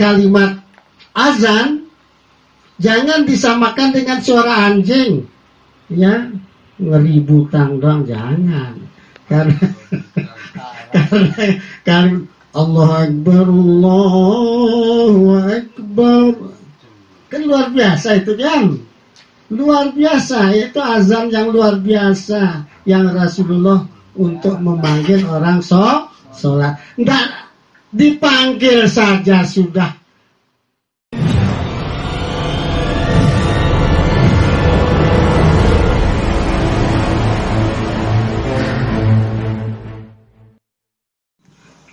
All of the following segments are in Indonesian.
kalimat azan jangan disamakan dengan suara anjing, ya, ngeributan doang jangan, karena Allahu Akbar, kan luar biasa itu kan, luar biasa itu azan yang luar biasa yang Rasulullah untuk memanggil orang sholat, enggak dipanggil saja sudah.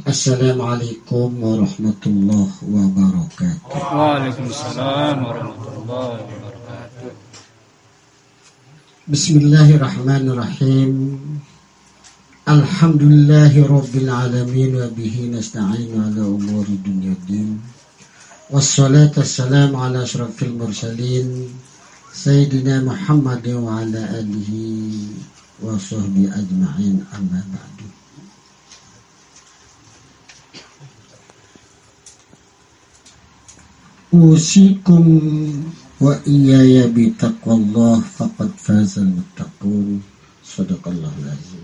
Assalamualaikum warahmatullahi wabarakatuh. Waalaikumsalam warahmatullahi wabarakatuh. Bismillahirrahmanirrahim. Alhamdulillahi rabbil alamin wa bihi nasta'inu ala umuri dunya din. Wassalatu wassalamu ala asyrafil mursalin Sayyidina Muhammad wa ala alihi wa sahbihi ajma'in, amma ba'du. Usikum wa iyaya bitaqwallah faqad fazal muttaqun. Shadaqallahul azim.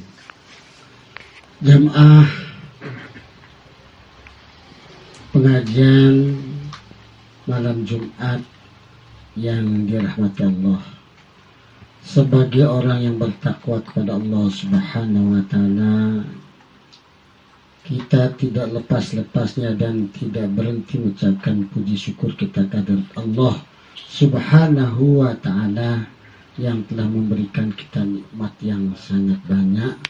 Jamaah pengajian malam Jumat yang dirahmati Allah, sebagai orang yang bertakwa kepada Allah Subhanahu wa taala, kita tidak lepas-lepasnya dan tidak berhenti mengucapkan puji syukur kita kepada Allah Subhanahu wa ta'ala yang telah memberikan kita nikmat yang sangat banyak.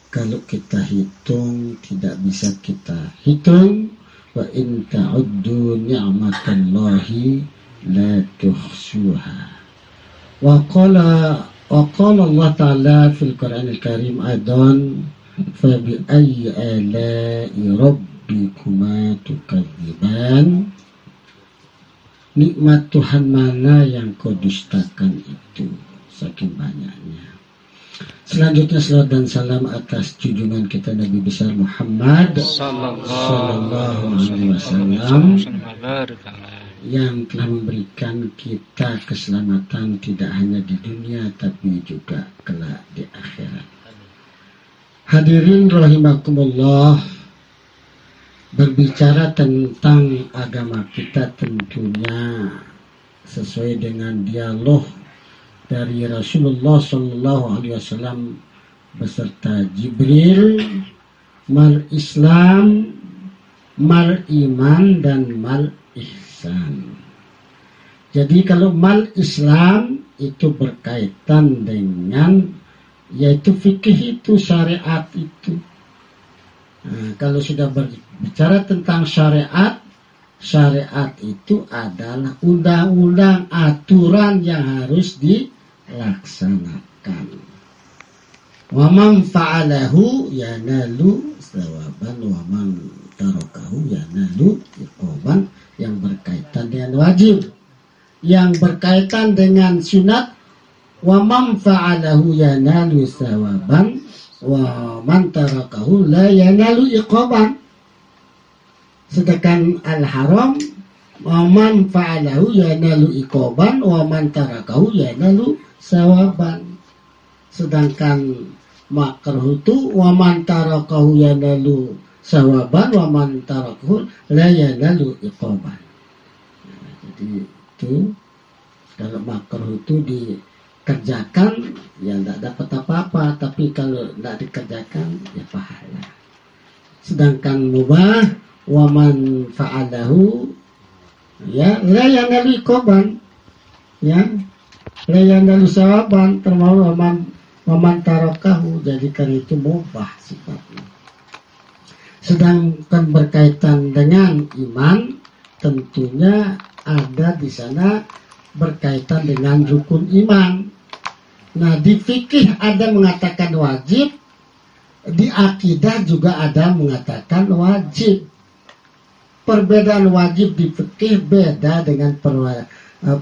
Kalau kita hitung tidak bisa kita hitung. Wa in ta'uddu ni'matallahi la tuhsuha. Wa qala Allah ta'ala fil Qur'anil Karim aidan fabi ayyi ala'i rabbikuma tukadziban. Nikmat Tuhan mana yang kau dustakan itu, saking banyaknya. Selanjutnya salawat dan salam atas junjungan kita Nabi besar Muhammad sallallahu alaihi wasallam yang telah memberikan kita keselamatan tidak hanya di dunia tapi juga kelak di akhirat. Hadirin rahimakumullah, berbicara tentang agama kita tentunya sesuai dengan dialog dari Rasulullah sallallahu alaihi wasallam beserta Jibril, mal Islam, mal iman dan mal ihsan. Jadi kalau mal Islam itu berkaitan dengan yaitu fikih itu, syariat itu. Nah, kalau sudah berbicara tentang syariat, syariat itu adalah undang-undang, aturan yang harus dilaksanakan. Wa man fa'alahu yanalu thawaban wa man tarakahu yanalu iqaban, yang berkaitan dengan wajib, yang berkaitan dengan sunat. Wa man fa'alahu yanalu thawaban wa man tarakahu la yanalu iqaban. Sedangkan al-haram, wa man fa'alahu yanalu iqaban wa man tarakahu yanalu thawaban. Sedangkan makruh itu wa man tarakahu yanalu thawaban wa man tarakahu la yanalu iqaban. Nah, jadi itu kalau makruh itu dikerjakan ya tidak dapat apa-apa, tapi kalau tidak dikerjakan ya pahala. Sedangkan mubah wa man fa'alahu ya la yanalu iqaban, ya la yanalu thawaban, termasuk wa man tarakahu, jadi kan itu mubah sifatnya. Sedangkan berkaitan dengan iman, tentunya ada di sana berkaitan dengan rukun iman. Nah, di fikih ada mengatakan wajib, di akidah juga ada mengatakan wajib. Perbedaan wajib di fikih beda dengan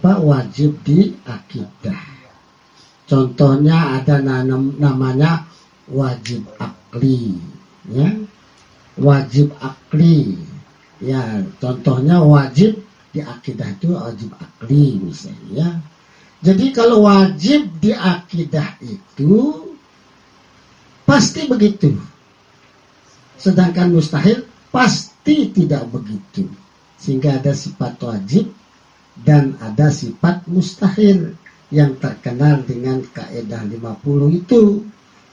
wajib di akidah. Contohnya ada namanya wajib akli, ya. Wajib akli Ya, contohnya wajib di akidah itu wajib akli misalnya. Ya. Jadi kalau wajib di akidah itu pasti begitu. Sedangkan mustahil pasti tidak begitu. Sehingga ada sifat wajib dan ada sifat mustahil yang terkenal dengan kaidah 50 itu.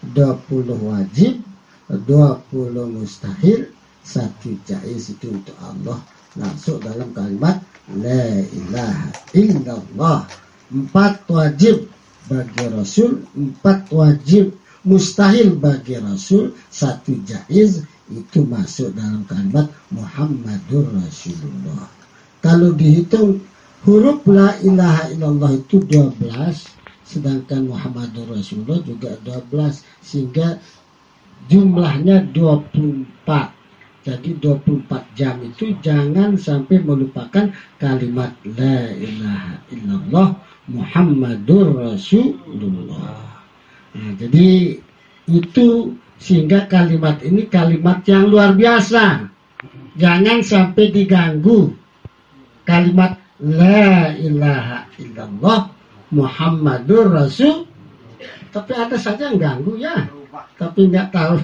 20 wajib, 20 mustahil, 1 jaiz itu untuk Allah. Masuk dalam kalimat la ilaha illallah. 4 wajib bagi Rasul, 4 wajib mustahil bagi Rasul, 1 jaiz itu masuk dalam kalimat Muhammadur Rasulullah. Kalau dihitung huruf la ilaha illallah itu 12, sedangkan Muhammadur Rasulullah juga 12, sehingga jumlahnya 24. Jadi 24 jam itu jangan sampai melupakan kalimat la ilaha illallah Muhammadur Rasulullah. Nah, jadi itu sehingga kalimat ini kalimat yang luar biasa. Jangan sampai diganggu. Kalimat la ilaha illallah Muhammadur Rasul. Tapi ada saja yang ganggu ya. Tapi nggak tahu.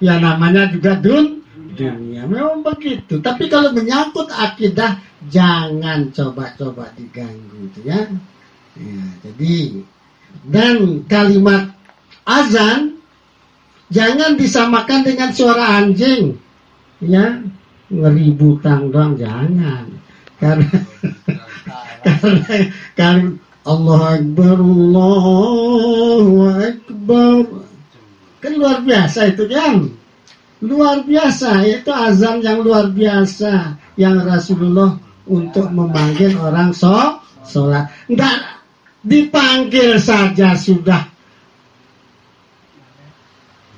Ya namanya juga dunia. Memang begitu. Tapi kalau menyangkut akidah jangan coba-coba diganggu itu ya. Ya, jadi dan kalimat azan jangan disamakan dengan suara anjing. Ya, ngeributan doang jangan. Karena Allahu Akbar, Allahu Akbar. Kan luar biasa itu kan. Luar biasa, itu azan yang luar biasa yang Rasulullah untuk memanggil orang sholat. Enggak dipanggil saja sudah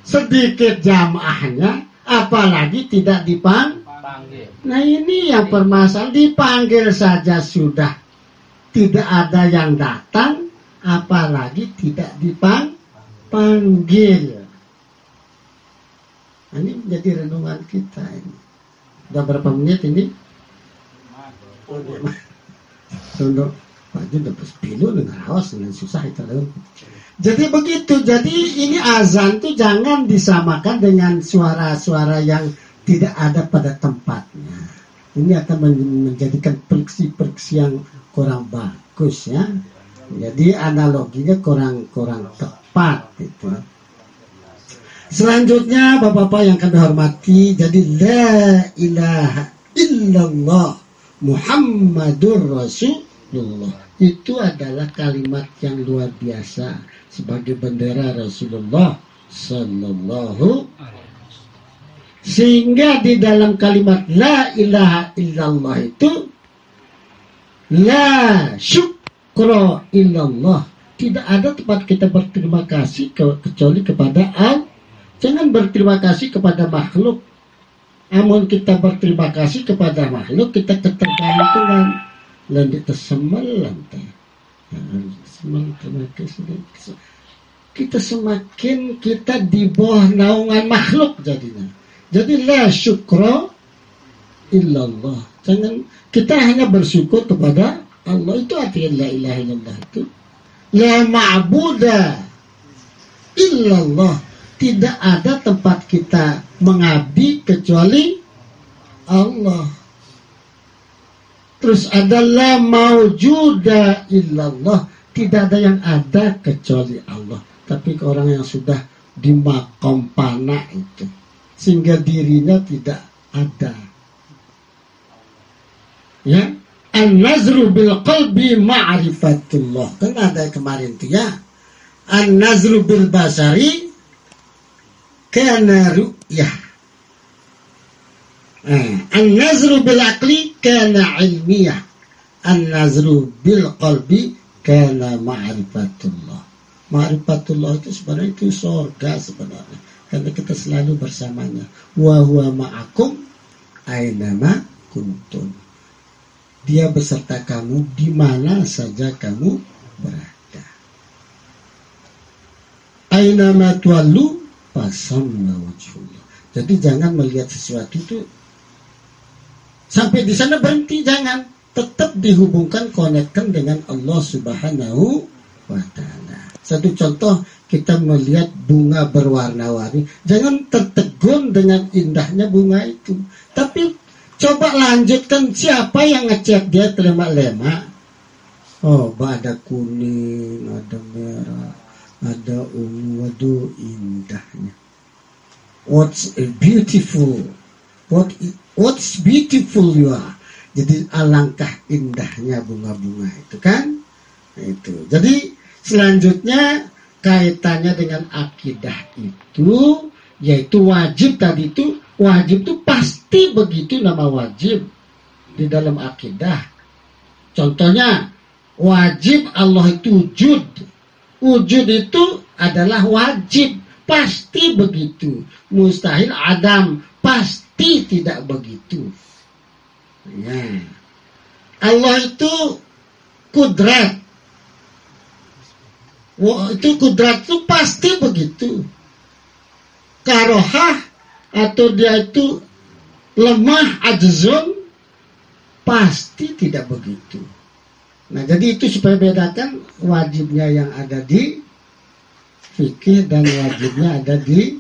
sedikit jamaahnya, apalagi tidak dipanggil. Nah ini yang permasalahan, dipanggil saja sudah tidak ada yang datang, apalagi tidak dipanggil. Nah, ini menjadi renungan kita ini. Sudah berapa menit ini? Untuk Pak Jun dapat pilu dengan haus dengan susah itu. Jadi begitu. Jadi ini azan itu jangan disamakan dengan suara-suara yang tidak ada pada tempatnya. Ini akan menjadikan friksi-friksi yang kurang bagus ya. Jadi analoginya kurang tepat itu. Selanjutnya Bapak-bapak yang kami hormati, jadi la ilaha illallah Muhammadur Rasulullah itu adalah kalimat yang luar biasa sebagai bendera Rasulullah sallallahu. Sehingga di dalam kalimat la ilaha illallah itu la syukra illallah, tidak ada tempat kita berterima kasih kecuali kepada Allah. Jangan berterima kasih kepada makhluk. Amun kita berterima kasih kepada makhluk, kita ketergantungan. Lanjut tersemel lantai. Kita semakin kita di bawah naungan makhluk jadinya. Jadi la syukra illallah. Jangan kita hanya bersyukur kepada Allah. Itu artinya la ilaha illallah itu. La ma'buda illallah. Tidak ada tempat kita mengabdi kecuali Allah. Terus ada la maujuda illallah. Tidak ada yang ada kecuali Allah. Tapi orang yang sudah di makom pana itu, sehingga dirinya tidak ada. Ya, an-nazru bil qalbi ma'rifatullah. Kan ada kemarin itu ya. An-nazru bil basari kana ru'yah. An-nazru bil aqli kana ilmiyah. An-nazru bil qalbi kana ma'rifatullah. Ma'rifatullah itu sebenarnya itu surga sebenarnya. Karena kita selalu bersamanya. Wa huwa ma'akum aynama kuntum. Dia beserta kamu di mana saja kamu berada. Aynama tuwallu fasamma wajhullah. Jadi jangan melihat sesuatu itu Sampai di sana berhenti, jangan. Tetap dihubungkan, konekkan dengan Allah Subhanahu wa Ta'ala. Satu contoh, kita melihat bunga berwarna-warni, jangan tertegun dengan indahnya bunga itu, tapi coba lanjutkan, siapa yang ngecek dia terlema-lema. Oh, ada kuning, ada merah, ada ungu, waduh indahnya. What's beautiful you are. Jadi alangkah indahnya bunga-bunga itu kan. Itu. Jadi selanjutnya kaitannya dengan akidah itu, yaitu wajib tadi itu. Wajib itu pasti begitu, nama wajib di dalam akidah. Contohnya wajib Allah itu wujud. Wujud itu adalah wajib, pasti begitu. Mustahil adam, pasti tidak begitu. Ya. Allah itu kudrat. Itu kudrat itu pasti begitu. Karohah atau dia itu lemah, ajzun, pasti tidak begitu. Nah, jadi itu supaya bedakan wajibnya yang ada di fikih dan wajibnya ada di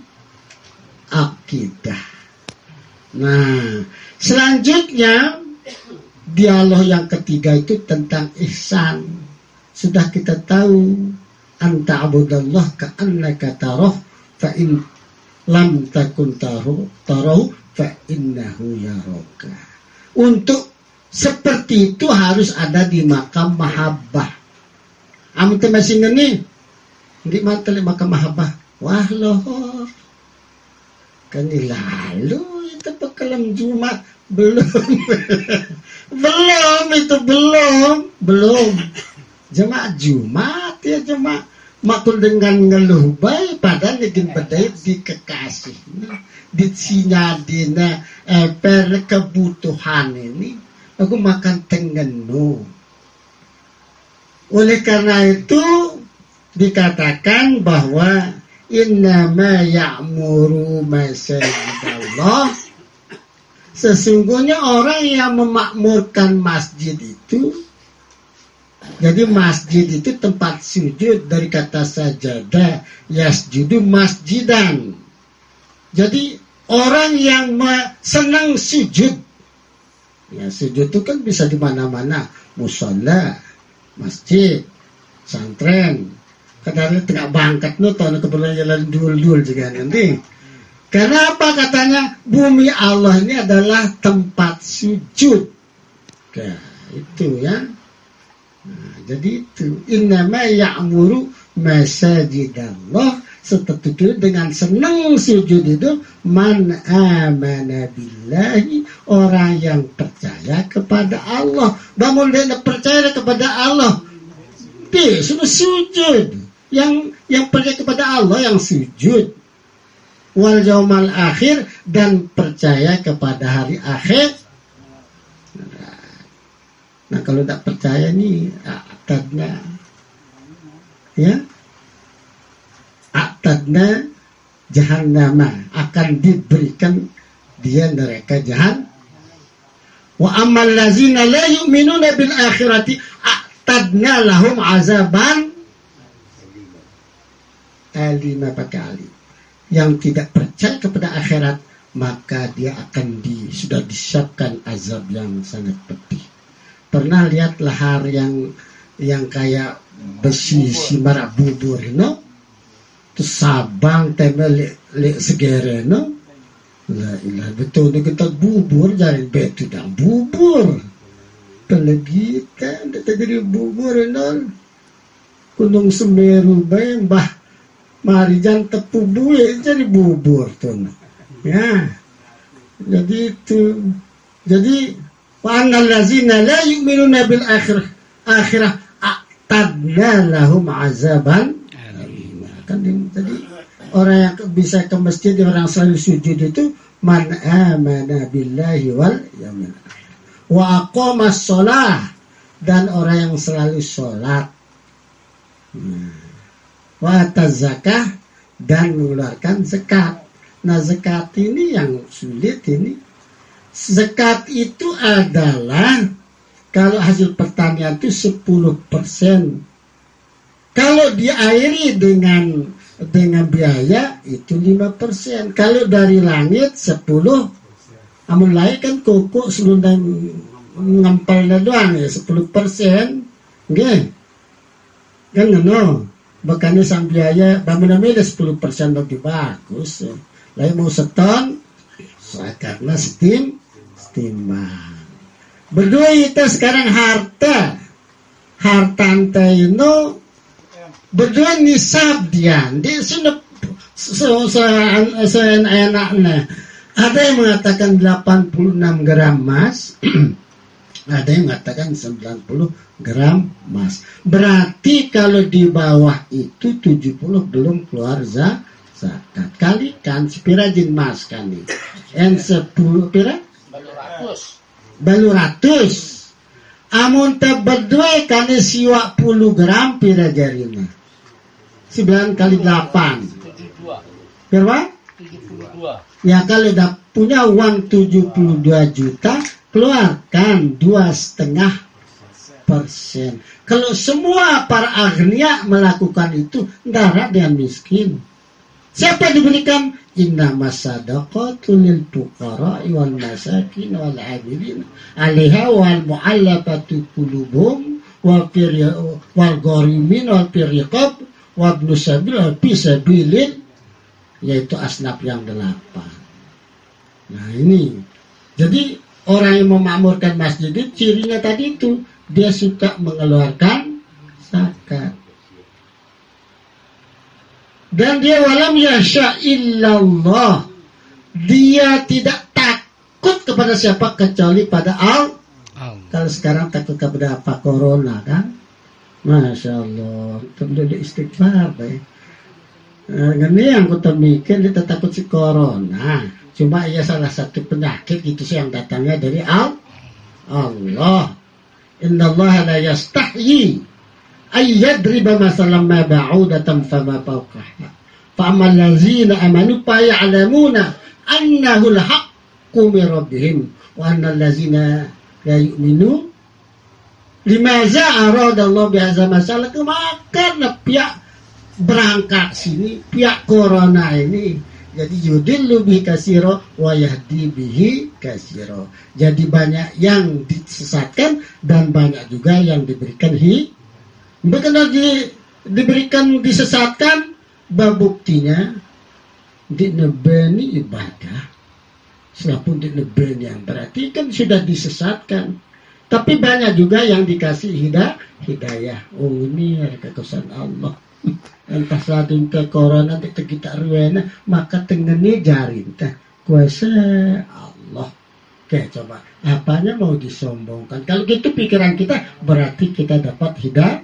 akidah. Nah, selanjutnya dialog yang ketiga itu tentang ihsan. Sudah kita tahu, anta abudallah ka'annaka tarah fa in lam takun tarahu fa innahu yaraka. Untuk seperti itu harus ada di makam mahabbah. Amun masih ngene di mata makam mahabbah. Wah loh. Kan lalu itu pekalam Jumat belum. belum. Jemaah Jumat ya jemaah makul dengan ngeluh baik padahal ingin berdaya di kekasih di sinyadina per kebutuhan ini aku makan tengenu. Oleh karena itu dikatakan bahwa innama ya'muru masajidallah, sesungguhnya orang yang memakmurkan masjid itu. Jadi masjid itu tempat sujud, dari kata sajadah, yasjudu masjidan. Jadi orang yang senang sujud, ya sujud itu kan bisa di mana-mana, musholla, masjid, santren. Kadang tengah bangkat nu tahun kebetulan jalan dul juga nanti. Karena apa katanya? Bumi Allah ini adalah tempat sujud. Nah, itu ya. Nah, jadi itu innama ya'muru masajidallah, seperti itu dengan senang sujud itu man amana billahi, orang yang percaya kepada Allah. Bangun dia percaya kepada Allah, dia sudah sujud. Yang percaya kepada Allah yang sujud. Wal yaumal akhir, dan percaya kepada hari akhir. Nah, kalau tidak percaya nih aktadna, ya, aktadna jahannama, akan diberikan dia neraka jahan. Wa ammal lazina la yu'minuna bil akhirati aktadna lahum azaban alima kali. Yang tidak percaya kepada akhirat, maka dia akan sudah disiapkan azab yang sangat pedih. Pernah lihat lahar yang kayak besi simar bubur no? Terus sabang temel le segere no? La ilah betul kita bubur jadi betul dah bubur. Pelegitan jadi bubur no? Gunung Semeru bayang bah Marijan tepu buih jadi bubur tuh. Ya. Jadi itu. Jadi wa annal ladzina la yu'minuna bil akhirah a'tadna lahum azaban alim. Kan jadi orang yang bisa ke masjid, orang selalu sujud itu man amana billahi wal yaumil akhir. Wa aqamas shalah, dan orang yang selalu sholat. Wa tazakah, dan mengeluarkan zakat. Nah zakat ini yang sulit ini. Zakat itu adalah kalau hasil pertanian itu 10%. Kalau diairi dengan biaya itu 5%. Kalau dari langit 10. Amun lain kan koko selundang ngempelnya doang ya 10%. Nggih. Kan ngono. Makanya sang biaya bangunannya 10% lebih bagus. Lain mau seton karena setimbang. Berdua itu sekarang harta itu berdua nisab dia sudah seenaknya. Ada yang mengatakan 86 gram emas, ada yang mengatakan 90 gram emas. Berarti kalau di bawah itu 70 belum keluar zakat. Kalikan sepira jin emas kan nih. En 10 pira? Balu ratus. Amun berdua kan siwa 10 gram pira jarina. 9 kali 8. 72. Berapa? 72. Ya kalau udah punya uang 72 juta, keluarkan 2,5%. Kalau semua para agnia melakukan itu, darah dan miskin. Siapa diberikan? Innamas sadaqatu lil fuqara wal masakin wal 'amilin 'alaiha wal mu'allafati qulubuhum wal gharimin wal riqab wa ibnu sabil wa fi sabilin, yaitu asnaf yang 8. Nah ini, jadi orang yang memakmurkan masjid itu cirinya tadi itu, dia suka mengeluarkan zakat. Dan dia walam yasha illallah, dia tidak takut kepada siapa kecuali pada Allah. Kalau sekarang takut kepada apa? Corona kan? Masya Allah, terlalu istighfar ya. Ini yang aku mikir dia takut si corona. Cuma ia salah satu penyakit itu sih yang datangnya dari Allah. Innallaha la yastahyi ayyadriba masalam ma ba'udatan fama fawqaha. Fa'amal ladzina amanu fa ya'lamuna annahu al-haqqu min rabbihim wa annal ladzina la yu'minu limaza aradallahu bihadza masalah, kemakan pihak berangkat sini, pihak corona ini. Jadi yudillu bihi katsira wa yahdi bihi katsira. Jadi banyak yang disesatkan dan banyak juga yang diberikan Bukan lagi diberikan disesatkan, buktinya di nebeni ibadah. Selapun di nebeni yang berarti kan sudah disesatkan. Tapi banyak juga yang dikasih hidayah. Oh ini ada kekuasaan Allah. Entah sadun ke corona kita ruena, maka tengene jari entah kuasa Allah. Oke, coba apanya mau disombongkan? Kalau gitu pikiran kita berarti kita dapat hidayah.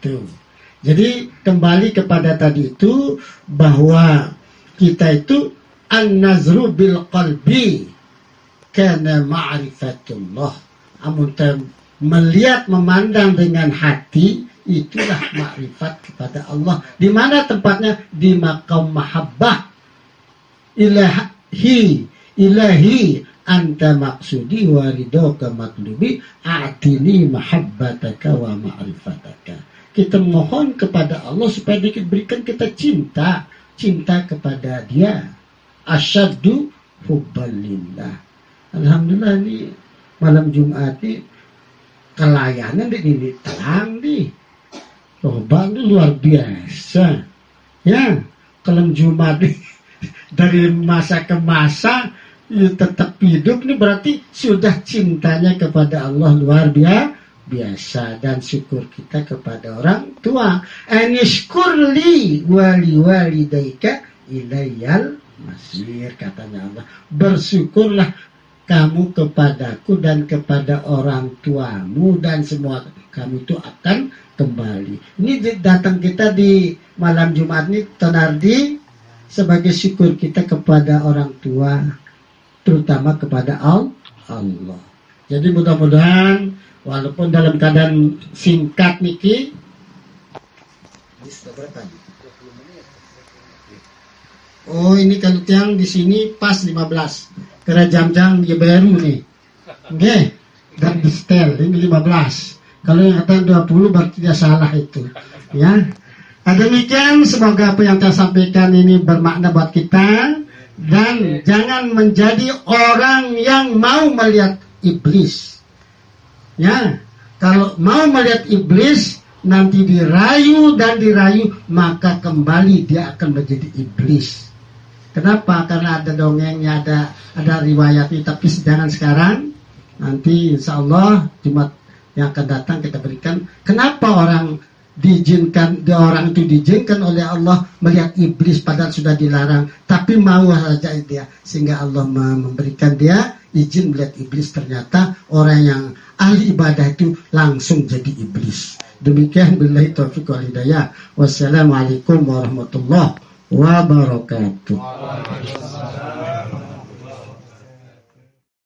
Itu. Jadi kembali kepada tadi itu, bahwa kita itu an-nazru bil qalbi kana ma'rifatullah. Melihat, memandang dengan hati, itulah makrifat kepada Allah. Di mana tempatnya? Di maqam mahabbah. Ilahi anta maksudi wa ridhoka matlubi a'tini mahabbataka wa ma'rifataka. Kita mohon kepada Allah supaya diberikan kita cinta kepada Dia. Asyaddu hubbalillah. Alhamdulillah ini malam Jumat ini kelayanan di terang nih. Loba itu luar biasa. Ya, kalau Jumat dari masa ke masa tetap hidup nih, berarti sudah cintanya kepada Allah luar biasa, dan syukur kita kepada orang tua. Anishkurli wali walidaika ilayyal masir, katanya Allah. Bersyukurlah kamu kepadaku dan kepada orang tuamu, dan semua kamu itu akan kembali. Ini datang kita di malam Jumat ini Tonardi sebagai syukur kita kepada orang tua, terutama kepada Allah. Jadi mudah-mudahan walaupun dalam keadaan singkat niki, oh ini kalau yang di sini pas 15. Karena jam-jam dia baru nih. Oke. Dan di setel ini 15. Kalau yang kata 20 berarti dia salah itu. Ya. Demikian, semoga apa yang saya sampaikan ini bermakna buat kita. Dan jangan menjadi orang yang mau melihat iblis. Ya. Kalau mau melihat iblis, nanti dirayu dan dirayu, maka kembali dia akan menjadi iblis. Kenapa? Karena ada dongengnya, ada riwayatnya. Tapi jangan sekarang. Nanti insya Allah Jumat yang akan datang kita berikan. Kenapa orang itu diizinkan oleh Allah melihat iblis padahal sudah dilarang, tapi mau saja dia, sehingga Allah memberikan dia izin melihat iblis. Ternyata orang yang ahli ibadah itu langsung jadi iblis. Demikian, billahi taufiq wal hidayah. Wassalamualaikum warahmatullahi wabarakatuh.